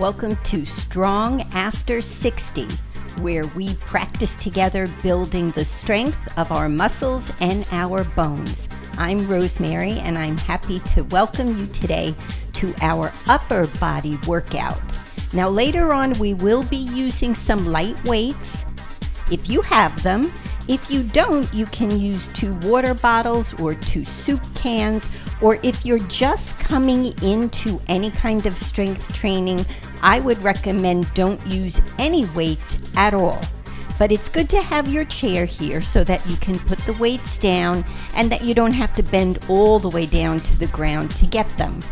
Welcome to Strong After 60, where we practice together building the strength of our muscles and our bones. I'm Rosemary, and I'm happy to welcome you today to our upper body workout. Now later on, we will be using some light weights, if you have them. If you don't, you can use 2 water bottles or 2 soup cans, or if you're just coming into any kind of strength training, I would recommend don't use any weights at all. But it's good to have your chair here so that you can put the weights down and that you don't have to bend all the way down to the ground to get them.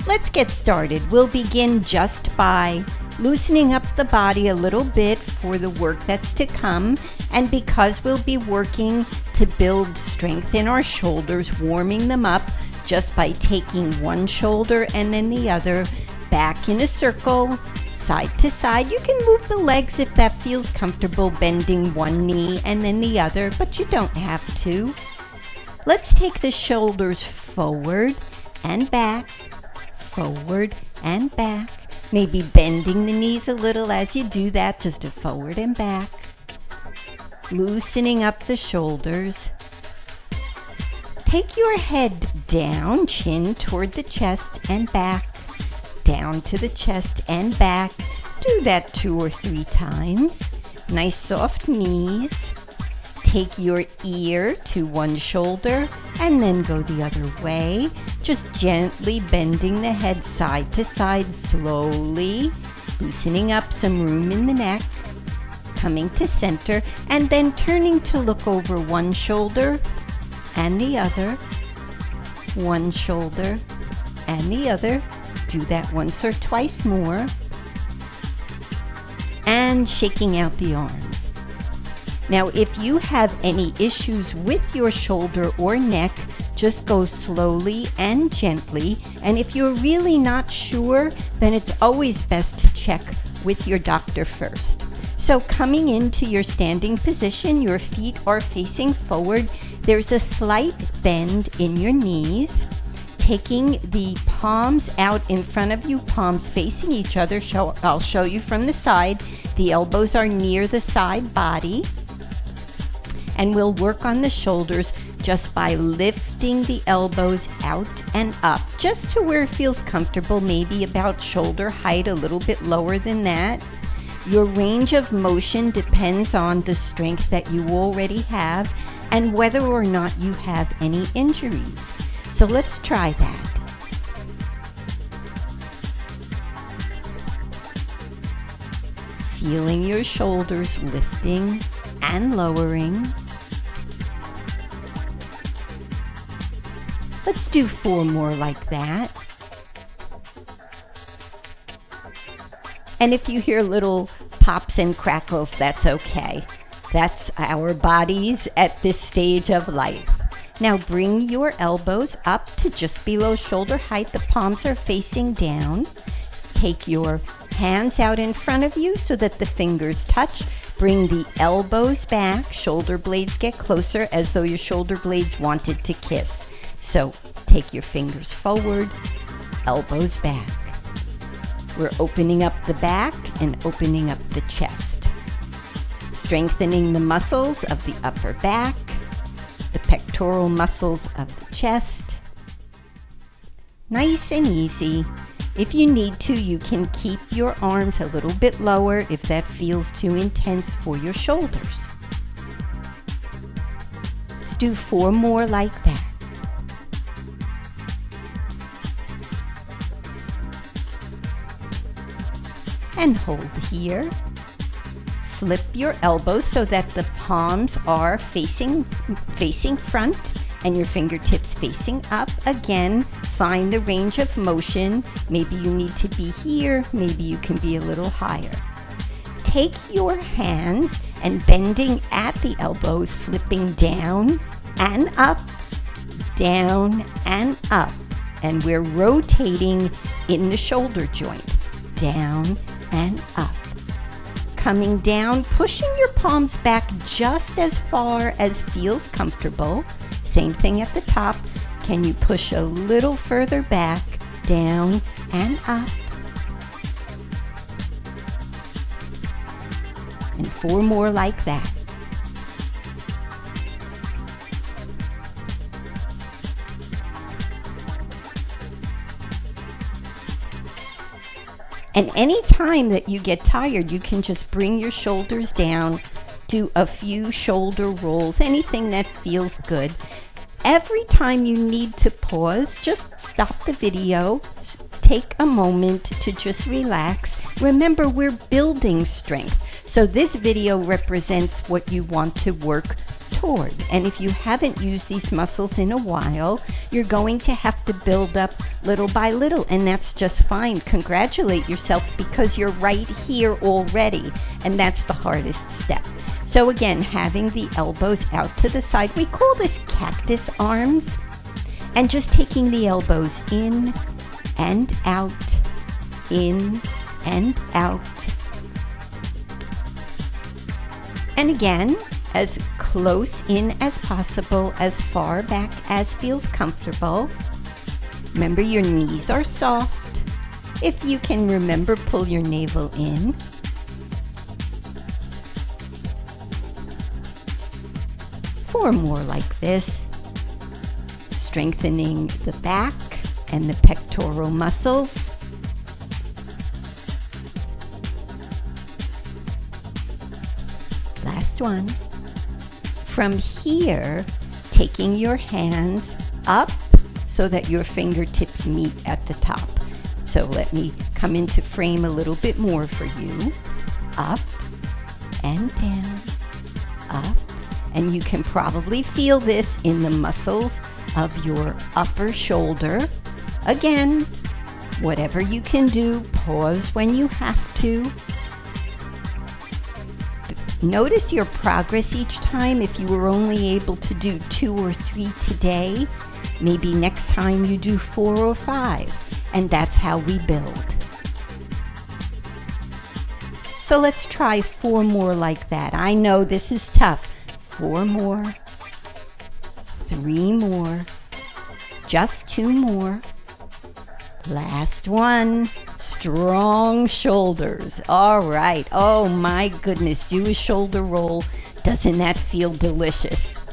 Let's get started. We'll begin just by loosening up the body a little bit for the work that's to come, and because we'll be working to build strength in our shoulders, warming them up just by taking one shoulder and then the other back in a circle, side to side. You can move the legs if that feels comfortable, bending one knee and then the other, but you don't have to. Let's take the shoulders forward and back, forward and back. Maybe bending the knees a little as you do that, just a forward and back. Loosening up the shoulders. Take your head down, chin toward the chest and back. Down to the chest and back. Do that 2 or 3 times. Nice soft knees. Take your ear to one shoulder and then go the other way. Just gently bending the head side to side slowly, loosening up some room in the neck, coming to center, and then turning to look over one shoulder and the other, one shoulder and the other. Do that once or twice more. And shaking out the arms. Now, if you have any issues with your shoulder or neck, just go slowly and gently. And if you're really not sure, then it's always best to check with your doctor first. So coming into your standing position, your feet are facing forward. There's a slight bend in your knees. Taking the palms out in front of you, palms facing each other. I'll show you from the side. The elbows are near the side body. And we'll work on the shoulders just by lifting the elbows out and up, just to where it feels comfortable, maybe about shoulder height, a little bit lower than that. Your range of motion depends on the strength that you already have and whether or not you have any injuries. So let's try that. Feeling your shoulders lifting and lowering. Let's do 4 more like that. And if you hear little pops and crackles, that's okay. That's our bodies at this stage of life. Now bring your elbows up to just below shoulder height. The palms are facing down. Take your hands out in front of you so that the fingers touch. Bring the elbows back. Shoulder blades get closer as though your shoulder blades wanted to kiss. So take your fingers forward, elbows back. We're opening up the back and opening up the chest. Strengthening the muscles of the upper back, the pectoral muscles of the chest. Nice and easy. If you need to, you can keep your arms a little bit lower if that feels too intense for your shoulders. Let's do 4 more like that. And hold here. Flip your elbows so that the palms are facing front and your fingertips facing up. Again, find the range of motion. Maybe you need to be here, maybe you can be a little higher. Take your hands and bending at the elbows, flipping down and up, down and up. And we're rotating in the shoulder joint, down and up. Coming down, pushing your palms back just as far as feels comfortable. Same thing at the top. Can you push a little further back, down and up? 4 more like that. And any time that you get tired, you can just bring your shoulders down, do a few shoulder rolls, anything that feels good. Every time you need to pause, just stop the video, take a moment to just relax. Remember, we're building strength. So this video represents what you want to work toward. And if you haven't used these muscles in a while, you're going to have to build up little by little, and that's just fine. Congratulate yourself because you're right here already, and that's the hardest step. So again, having the elbows out to the side, we call this cactus arms, and just taking the elbows in and out, in and out. And again, as close in as possible, as far back as feels comfortable. Remember, your knees are soft. If you can remember, pull your navel in. Four more like this, strengthening the back and the pectoral muscles. Last one. From here, taking your hands up so that your fingertips meet at the top. So let me come into frame a little bit more for you. Up and down, up. And you can probably feel this in the muscles of your upper shoulder. Again, whatever you can do, pause when you have to. Notice your progress each time. If you were only able to do 2 or 3 today, maybe next time you do 4 or 5. And that's how we build. So let's try 4 more like that. I know this is tough. 4 more, 3 more, just 2 more. Last one, strong shoulders. All right, oh my goodness, do a shoulder roll. Doesn't that feel delicious?